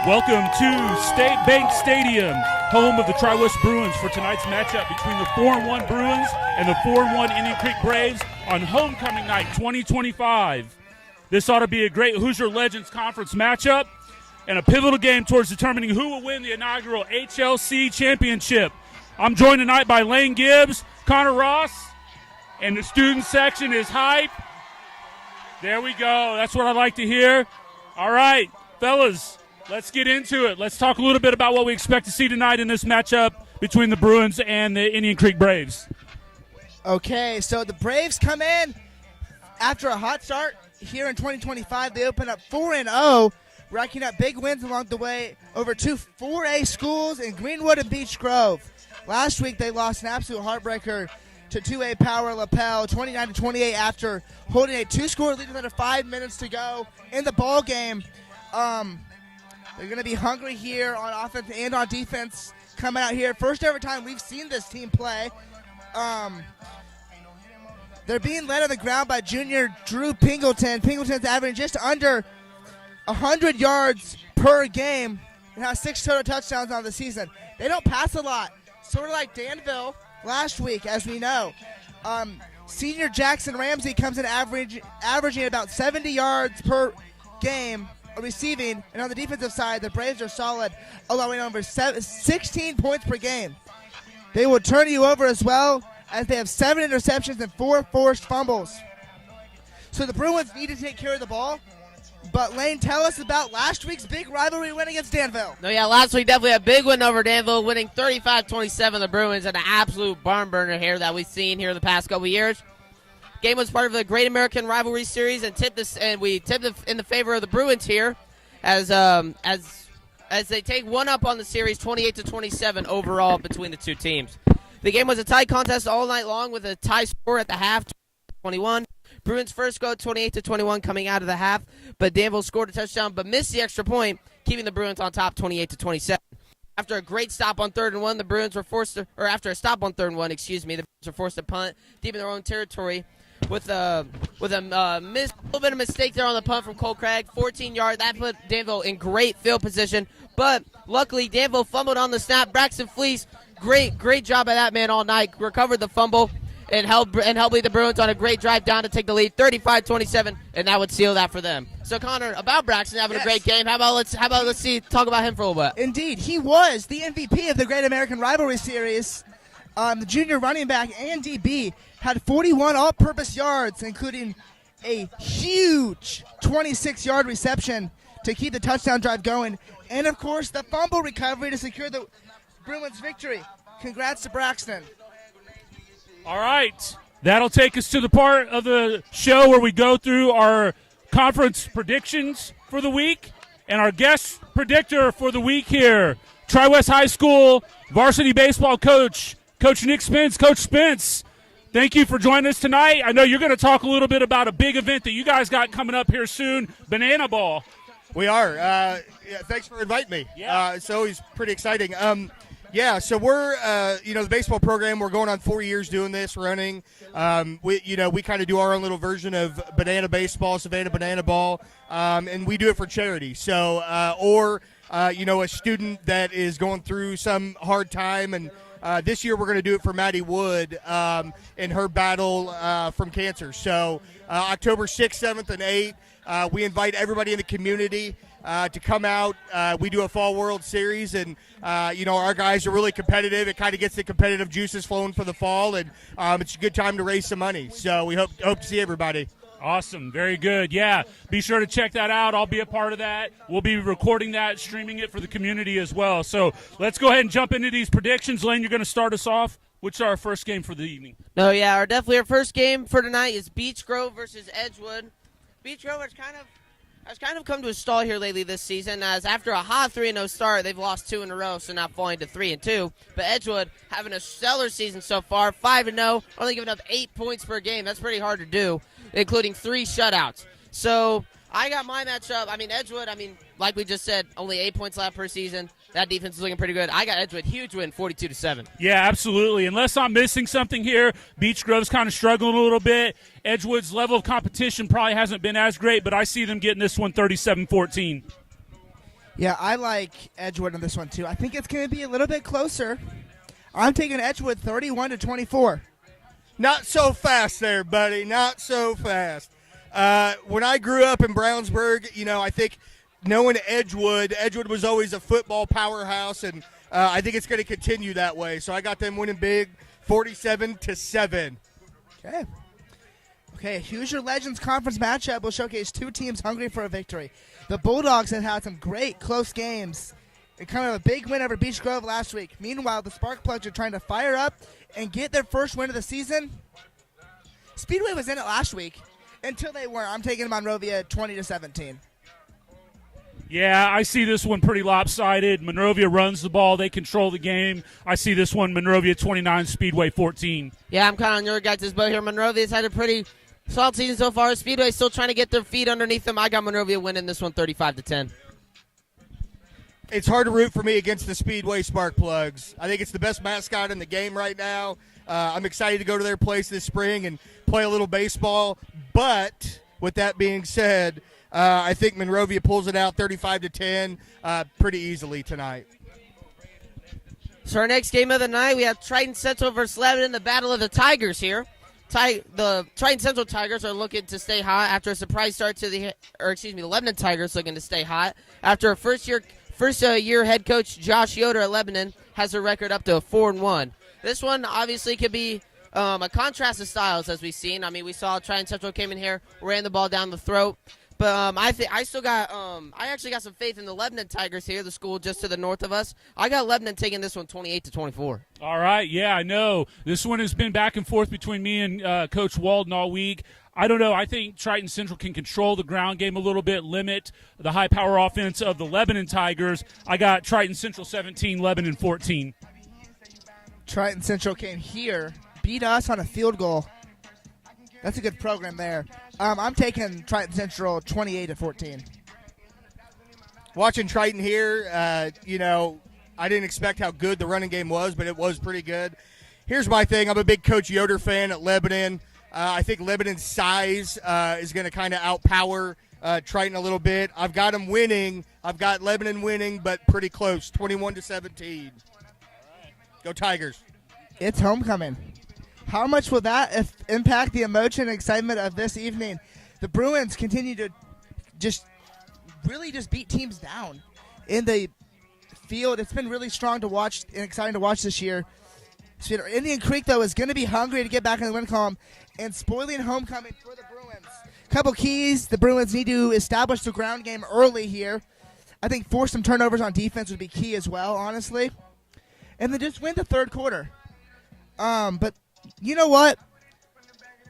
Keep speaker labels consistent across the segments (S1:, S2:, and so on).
S1: Welcome to State Bank Stadium, home of the Tri-West Bruins, for tonight's matchup between the 4-1 Bruins and the 4-1 Indian Creek Braves on homecoming night 2025. This ought to be a great Hoosier Legends Conference matchup and a pivotal game towards determining who will win the inaugural HLC championship. I'm joined tonight by Lane Gibbs, Connor Ross, and the student section is hype. There we go. That's what I like to hear. All right, fellas. Let's get into it. Let's talk a little bit about what we expect to see tonight in this matchup between the Bruins and the Indian Creek Braves.
S2: Okay, so the Braves come in after a hot start here in 2025. They open up 4-0, racking up big wins along the way over two 4A schools in Greenwood and Beech Grove. Last week they lost an absolute heartbreaker to 2A Power LaPel, 29-28, after holding a two-score lead with under 5 minutes to go in the ball game. They're going to be hungry here on offense and on defense coming out here. First ever time we've seen this team play. They're being led on the ground by junior Drew Pingleton. Pingleton's averaging just under 100 yards per game and has 6 total touchdowns on the season. They don't pass a lot, sort of like Danville last week, as we know. Senior Jackson Ramsey comes in averaging about 70 yards per game receiving, and on the defensive side, the Braves are solid, allowing over 16 points per game. They will turn you over as well, as they have 7 interceptions and 4 forced fumbles. So the Bruins need to take care of the ball. But Lane, tell us about last week's big rivalry win against Danville.
S3: No, yeah, last week definitely a big win over Danville, winning 35-27. The Bruins, and an absolute barn burner here that we've seen here the past couple years. Game was part of the Great American Rivalry Series, and we tipped in the favor of the Bruins here, as they take one up on the series, 28-27 overall between the two teams. The game was a tight contest all night long with a tie score at the half, 21. Bruins first go 28-21 coming out of the half, but Danville scored a touchdown but missed the extra point, keeping the Bruins on top 28-27. After a great stop on 3rd and 1, the Bruins were forced to, or after a stop on 3rd and 1, the Bruins were forced to punt deep in their own territory. With a little bit of mistake there on the punt from Cole Craig, 14 yards. That put Danville in great field position. But luckily, Danville fumbled on the snap. Braxton Fleece, great job by that man all night. Recovered the fumble and helped lead the Bruins on a great drive down to take the lead, 35-27, and that would seal that for them. So Connor, about Braxton having a great game. How about let's talk about him for a little bit.
S2: Indeed, he was the MVP of the Great American Rivalry Series. The junior running back and DB had 41 all-purpose yards, including a huge 26-yard reception to keep the touchdown drive going. And, of course, the fumble recovery to secure the Bruins' victory. Congrats to Braxton.
S1: All right. That'll take us to the part of the show where we go through our conference predictions for the week. And our guest predictor for the week here, Tri-West High School varsity baseball coach, Coach Nick Spence. Coach Spence, thank you for joining us tonight. I know you're going to talk a little bit about a big event that you guys got coming up here soon, Banana Ball.
S4: We are. Thanks for inviting me.
S1: Yeah.
S4: It's always pretty exciting. So we're, the baseball program, we're going on 4 years doing this, running. We kind of do our own little version of Banana Baseball, Savannah Banana Ball, and we do it for charity. So, a student that is going through some hard time, and this year we're going to do it for Maddie Wood in her battle from cancer. So October 6th, 7th, and 8th, we invite everybody in the community to come out. We do a Fall World Series, and, our guys are really competitive. It kind of gets the competitive juices flowing for the fall, and it's a good time to raise some money. So we hope to see everybody.
S1: Awesome. Very good. Yeah, be sure to check that out. I'll be a part of that. We'll be recording that, streaming it for the community as well. So let's go ahead and jump into these predictions. Lane, you're going to start us off. Which is our first game for the evening?
S3: No, yeah, our first game for tonight is Beech Grove versus Edgewood. Beech Grove has kind of come to a stall here lately this season, as after a hot 3-0 start, they've lost 2 in a row, so now falling to 3-2. But Edgewood having a stellar season so far, 5-0, only giving up 8 points per game. That's pretty hard to do, including 3 shutouts. So I got my matchup. Edgewood, like we just said, only 8 points left per season. That defense is looking pretty good. I got Edgewood, huge win, 42-7.
S1: Yeah, absolutely. Unless I'm missing something here, Beech Grove's kind of struggling a little bit. Edgewood's level of competition probably hasn't been as great, but I see them getting this one 37-14.
S2: Yeah, I like Edgewood on this one too. I think it's going to be a little bit closer. I'm taking Edgewood 31-24.
S4: Not so fast there, buddy. Not so fast. When I grew up in Brownsburg, I think knowing Edgewood was always a football powerhouse, and I think it's going to continue that way. So I got them winning big, 47-7.
S2: Okay, a Hoosier Legends Conference matchup will showcase two teams hungry for a victory. The Bulldogs have had some great close games and kind of a big win over Beech Grove last week. Meanwhile, the Sparkplugs are trying to fire up and get their first win of the season. Speedway was in it last week until they weren't. I'm taking Monrovia 20-17.
S1: Yeah, I see this one pretty lopsided. Monrovia runs the ball. They control the game. I see this one, Monrovia 29, Speedway 14.
S3: Yeah, I'm kind of on your guys' boat here. Monrovia's had a pretty solid season so far. Speedway still trying to get their feet underneath them. I got Monrovia winning this one 35-10.
S4: It's hard to root for me against the Speedway Sparkplugs. I think it's the best mascot in the game right now. I'm excited to go to their place this spring and play a little baseball. But with that being said, I think Monrovia pulls it out 35-10 pretty easily tonight.
S3: So our next game of the night, we have Triton Central versus Lebanon, the Battle of the Tigers here. The Triton Central Tigers are looking to stay hot after a surprise start to the Lebanon Tigers looking to stay hot after a first year head coach Josh Yoder at Lebanon has a record up to 4-1. This one obviously could be a contrast of styles as we've seen. I mean, we saw Triton Central came in here, ran the ball down the throat. But I actually got some faith in the Lebanon Tigers here, the school just to the north of us. I got Lebanon taking this one 28-24.
S1: All right, yeah, I know. This one has been back and forth between me and Coach Walden all week. I don't know. I think Triton Central can control the ground game a little bit, limit the high-power offense of the Lebanon Tigers. I got Triton Central 17, Lebanon 14.
S2: Triton Central came here, beat us on a field goal. That's a good program there. I'm taking Triton Central 28-14.
S4: Watching Triton here, I didn't expect how good the running game was, but it was pretty good. Here's my thing. I'm a big Coach Yoder fan at Lebanon. I think Lebanon's size is going to kind of outpower Triton a little bit. I've got them winning. I've got Lebanon winning, but pretty close, 21-17. Go Tigers.
S2: It's homecoming. How much will that impact the emotion and excitement of this evening? The Bruins continue to just beat teams down in the field. It's been really strong to watch and exciting to watch this year. Indian Creek, though, is going to be hungry to get back in the win column and spoiling homecoming for the Bruins. Couple keys. The Bruins need to establish the ground game early here. I think force some turnovers on defense would be key as well, honestly. And then just win the third quarter. But you know what?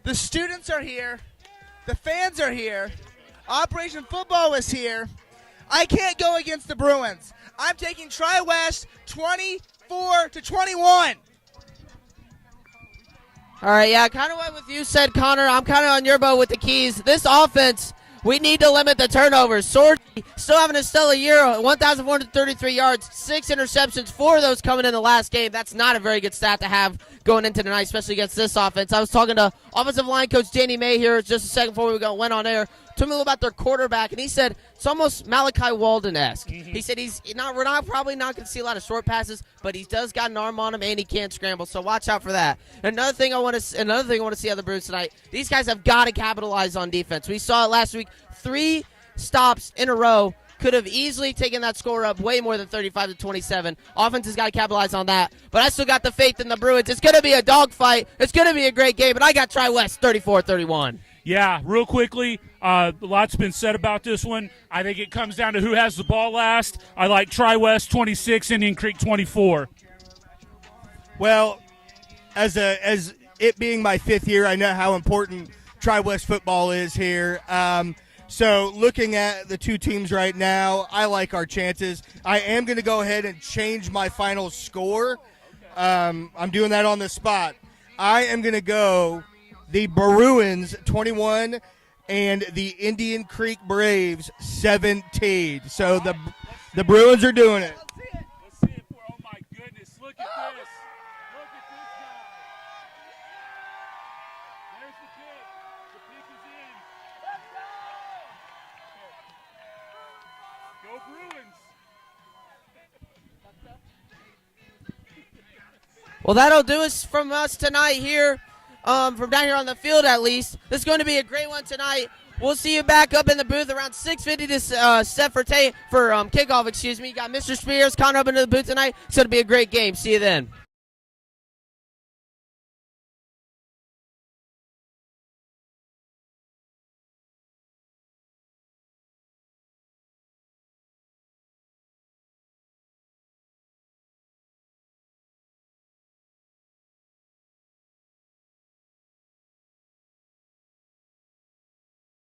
S2: The students are here. The fans are here. Operation Football is here. I can't go against the Bruins. I'm taking Tri-West 24-21.
S3: All right, yeah, kind of what with you said, Connor. I'm kind of on your boat with the keys. This offense, we need to limit the turnovers. Sword still having a stellar year, 1,433 yards, 6 interceptions, 4 of those coming in the last game. That's not a very good stat to have going into tonight, especially against this offense. I was talking to offensive line coach Danny May here just a second before we went on air. Told me a little about their quarterback, and he said it's almost Malachi Walden-esque. Mm-hmm. He said we're probably not going to see a lot of short passes, but he does got an arm on him and he can scramble. So watch out for that. Another thing I want to see out of the Bruins tonight. These guys have got to capitalize on defense. We saw it last week. 3 stops in a row could have easily taken that score up way more than 35-27. Offense has got to capitalize on that. But I still got the faith in the Bruins. It's going to be a dogfight. It's going to be a great game. But I got Tri-West 34-31.
S1: Yeah, real quickly, a lot's been said about this one. I think it comes down to who has the ball last. I like Tri-West 26, Indian Creek 24.
S4: Well, as it being my 5th year, I know how important Tri-West football is here. So looking at the two teams right now, I like our chances. I am going to go ahead and change my final score. I'm doing that on the spot. I am going to go the Bruins 21 and the Indian Creek Braves 17. So the Bruins are doing it.
S1: Let's see it for, oh my goodness, look at this. Look at this guy. There's the pick. The pick is in. Go Bruins.
S3: Well, that'll do us from us tonight here, from down here on the field at least. This is going to be a great one tonight. We'll see you back up in the booth around 6:50 to set for kickoff. Excuse me. You got Mr. Spears, Connor up into the booth tonight. It's going to be a great game. See you then.